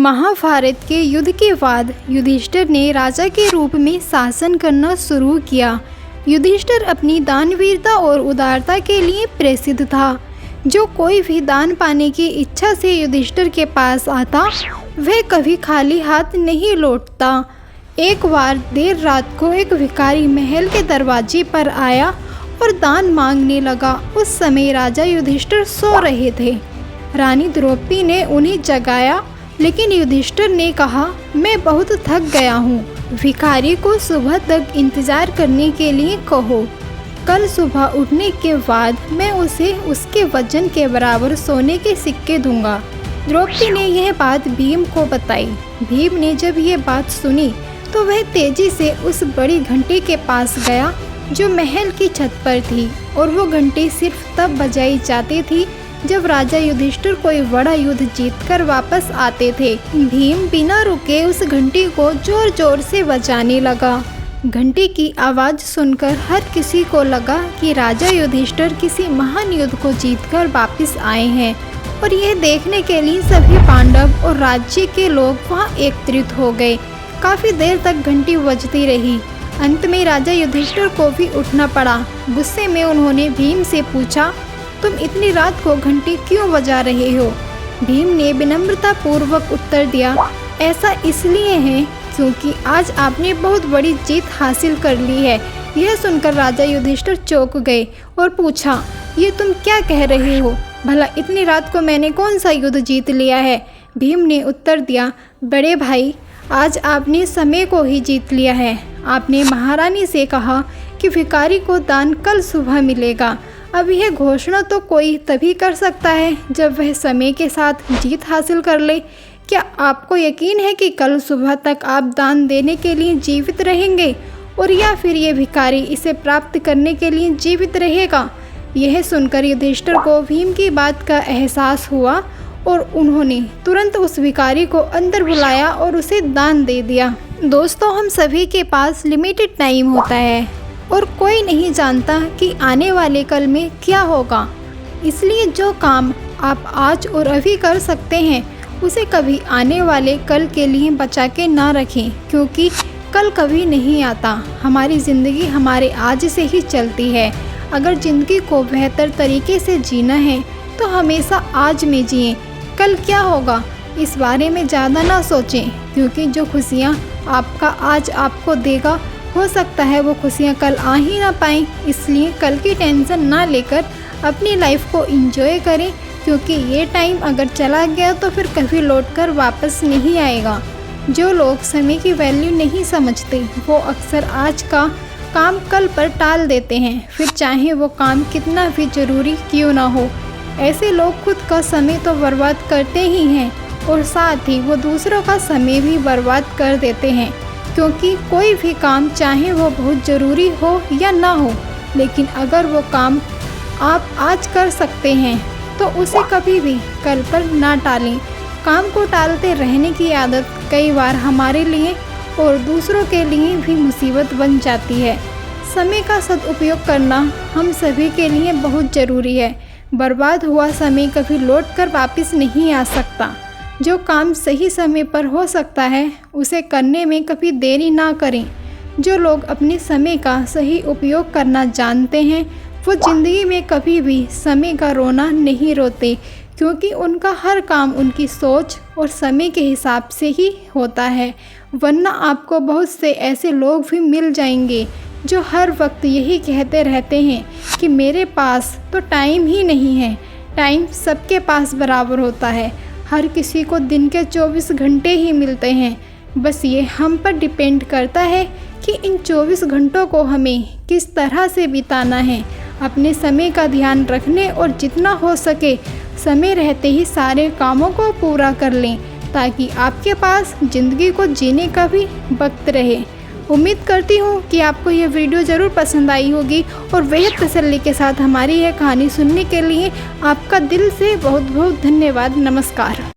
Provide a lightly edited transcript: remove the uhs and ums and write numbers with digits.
महाभारत के युद्ध के बाद युधिष्ठिर ने राजा के रूप में शासन करना शुरू किया। युधिष्ठिर अपनी दानवीरता और उदारता के लिए प्रसिद्ध था। जो कोई भी दान पाने की इच्छा से युधिष्ठिर के पास आता, वह कभी खाली हाथ नहीं लौटता। एक बार देर रात को एक भिखारी महल के दरवाजे पर आया और दान मांगने लगा। उस समय राजा युधिष्ठिर सो रहे थे। रानी द्रौपदी ने उन्हें जगाया, लेकिन युधिष्ठिर ने कहा, मैं बहुत थक गया हूँ। भिखारी को सुबह तक इंतजार करने के लिए कहो। कल सुबह उठने के बाद मैं उसे उसके वजन के बराबर सोने के सिक्के दूंगा। द्रौपदी ने यह बात भीम को बताई। भीम ने जब यह बात सुनी तो वह तेजी से उस बड़ी घंटी के पास गया जो महल की छत पर थी, और वो घंटी सिर्फ तब बजाई जाती थी जब राजा युधिष्ठिर कोई बड़ा युद्ध जीतकर वापस आते थे। भीम बिना रुके उस घंटी को जोर जोर से बजाने लगा। घंटी की आवाज़ सुनकर हर किसी को लगा कि राजा युधिष्ठिर किसी महान युद्ध को जीतकर वापस आए हैं, और यह देखने के लिए सभी पांडव और राज्य के लोग वहां एकत्रित हो गए। काफ़ी देर तक घंटी बजती रही। अंत में राजा युधिष्ठिर को भी उठना पड़ा। गुस्से में उन्होंने भीम से पूछा, तुम इतनी रात को घंटी क्यों बजा रहे हो? भीम ने विनम्रता पूर्वक उत्तर दिया, ऐसा इसलिए है क्योंकि आज आपने बहुत बड़ी जीत हासिल कर ली है। यह सुनकर राजा युधिष्ठिर चौंक गए और पूछा, ये तुम क्या कह रहे हो? भला इतनी रात को मैंने कौन सा युद्ध जीत लिया है? भीम ने उत्तर दिया, बड़े भाई, आज आपने समय को ही जीत लिया है। आपने महारानी से कहा कि भिखारी को दान कल सुबह मिलेगा। अब यह घोषणा तो कोई तभी कर सकता है जब वह समय के साथ जीत हासिल कर ले। क्या आपको यकीन है कि कल सुबह तक आप दान देने के लिए जीवित रहेंगे, और या फिर ये भिखारी इसे प्राप्त करने के लिए जीवित रहेगा? यह सुनकर युधिष्ठिर को भीम की बात का एहसास हुआ और उन्होंने तुरंत उस भिखारी को अंदर बुलाया और उसे दान दे दिया। दोस्तों, हम सभी के पास लिमिटेड टाइम होता है और कोई नहीं जानता कि आने वाले कल में क्या होगा। इसलिए जो काम आप आज और अभी कर सकते हैं, उसे कभी आने वाले कल के लिए बचा के ना रखें, क्योंकि कल कभी नहीं आता। हमारी ज़िंदगी हमारे आज से ही चलती है। अगर ज़िंदगी को बेहतर तरीके से जीना है तो हमेशा आज में जिएं। कल क्या होगा इस बारे में ज़्यादा ना सोचें, क्योंकि जो खुशियाँ आपका आज आपको देगा, हो सकता है वो खुशियाँ कल आ ही ना पाएँ। इसलिए कल की टेंशन ना लेकर अपनी लाइफ को एंजॉय करें, क्योंकि ये टाइम अगर चला गया तो फिर कभी लौटकर वापस नहीं आएगा। जो लोग समय की वैल्यू नहीं समझते, वो अक्सर आज का काम कल पर टाल देते हैं, फिर चाहे वो काम कितना भी ज़रूरी क्यों ना हो। ऐसे लोग खुद का समय तो बर्बाद करते ही हैं, और साथ ही वो दूसरों का समय भी बर्बाद कर देते हैं, क्योंकि कोई भी काम चाहे वो बहुत ज़रूरी हो या ना हो, लेकिन अगर वो काम आप आज कर सकते हैं तो उसे कभी भी कल पर ना टालें। काम को टालते रहने की आदत कई बार हमारे लिए और दूसरों के लिए भी मुसीबत बन जाती है। समय का सदुपयोग करना हम सभी के लिए बहुत ज़रूरी है। बर्बाद हुआ समय कभी लौट कर वापस नहीं आ सकता। जो काम सही समय पर हो सकता है, उसे करने में कभी देरी ना करें। जो लोग अपने समय का सही उपयोग करना जानते हैं, वो ज़िंदगी में कभी भी समय का रोना नहीं रोते, क्योंकि उनका हर काम उनकी सोच और समय के हिसाब से ही होता है। वरना आपको बहुत से ऐसे लोग भी मिल जाएंगे जो हर वक्त यही कहते रहते हैं कि मेरे पास तो टाइम ही नहीं है। टाइम सबके पास बराबर होता है। हर किसी को दिन के 24 घंटे ही मिलते हैं। बस ये हम पर डिपेंड करता है कि इन 24 घंटों को हमें किस तरह से बिताना है। अपने समय का ध्यान रखने और जितना हो सके समय रहते ही सारे कामों को पूरा कर लें, ताकि आपके पास ज़िंदगी को जीने का भी वक्त रहे। उम्मीद करती हूँ कि आपको यह वीडियो ज़रूर पसंद आई होगी, और बेहद तसल्ली के साथ हमारी यह कहानी सुनने के लिए आपका दिल से बहुत बहुत धन्यवाद। नमस्कार।